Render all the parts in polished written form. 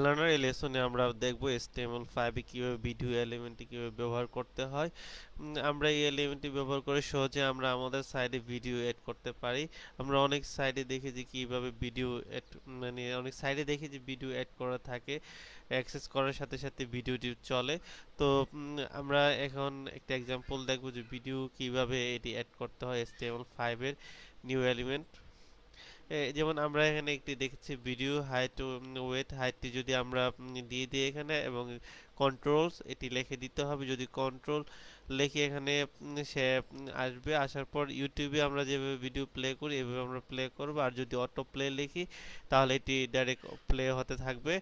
Learner এই লেসনে আমরা দেখব HTML5 এ কিভাবে ভিডিও এলিমেন্টটি কিভাবে ব্যবহার করতে হয়। আমরা এই এলিমেন্টটি ব্যবহার করে সহজে আমরা আমাদের সাইডে ভিডিও এড করতে পারি। আমরা অনেক সাইডে দেখি যে কিভাবে ভিডিও এড মানে অনেক সাইডে দেখি যে ভিডিও এড করা থাকে, অ্যাক্সেস করার সাথে সাথে ভিডিওটি চলে। তো আমরা এখন একটা এক্সাম্পল দেখব যে ভিডিও কিভাবে এটি এড করতে হয় HTML5 এর নিউ এলিমেন্ট। যেমন আমরা এখানে একটি দেখেছি ভিডিও হাইট ওয়েট হাইটটি যদি আমরা দিয়ে দিই এখানে এবং কন্ট্রোলস এটি লিখে দিতে হবে। যদি কন্ট্রোল লিখে এখানে সে আসবে, আসার পর ইউটিউবে আমরা যেভাবে ভিডিও প্লে করি এভাবে আমরা প্লে করব। আর যদি অটো প্লে লিখি তাহলে এটি ডাইরেক্ট প্লে হতে থাকবে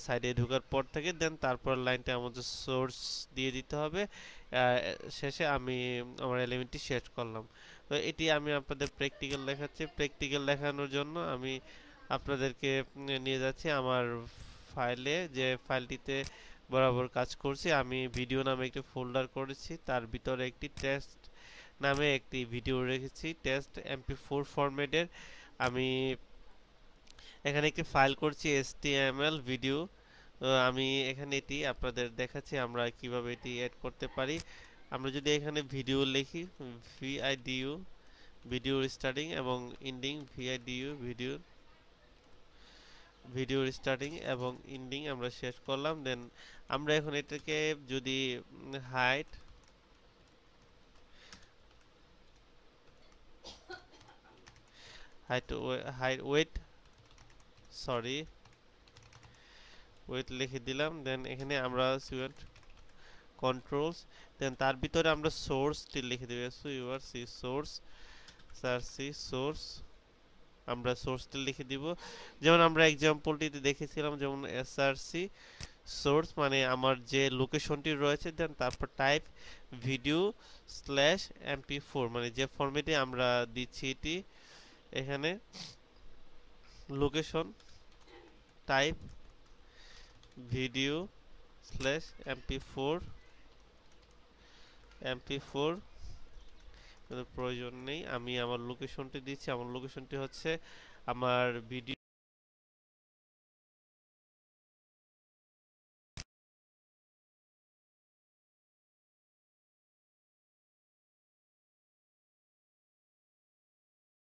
সাইডে ঢোকার পর থেকে। দেন তারপর লাইনটা আমাদের সোর্স দিয়ে দিতে হবে। শেষে আমি আমার এলিমেন্টটি শেষ করলাম। তো এটি আমি আপনাদের প্র্যাকটিক্যাল দেখাচ্ছি। প্র্যাকটিক্যাল দেখানোর জন্য আমি আপনাদেরকে নিয়ে যাচ্ছি আমার ফাইলে, যে ফাইলটিতে বরাবর কাজ করছি। আমি ভিডিও নামে একটি ফোল্ডার করেছি, তার ভিতরে একটি টেস্ট নামে একটি ভিডিও রেখেছি, টেস্ট MP4 ফরম্যাটের। আমি এখানে একটি ফাইল করছি HTML ভিডিও। আমি এখানে এটি আপনাদের দেখাচ্ছি আমরা কিভাবে এটি এড করতে পারি। আমরা যদি এখানে ভিডিও লিখি ভিআইডিইউ, ভিডিও স্টার্টিং এবং এন্ডিং, ভিআইডিইউ ভিডিও স্টার্টিং এবং এন্ডিং আমরা শেষ করলাম। দেন আমরা এখন এটাকে যদি height height height weight sorry weight লিখে দিলাম। দেন এখানে আমরা কন্ট্রোলস, দেন তার ভিতরে আমরা সোর্সটি লিখে দেব, সি সোর্স সোর্স আমরা সোর্সটা লিখে দিব। যেমন আমরা এক্সাম্পলটিতে দেখেছিলাম, যেমন এসআরসি সোর্স মানে আমার যে লোকেশনটি রয়েছে, দেন তারপর টাইপ ভিডিও স্ল্যাশ MP4 মানে যে ফরম্যাটে আমরা দিচ্ছি এটি। এখানে location type video slash MP4 প্রয়োজন নেই, আমি আমার লোকেশনটি দিচ্ছি। আমার লোকেশনটি হচ্ছে আমার ভিডিও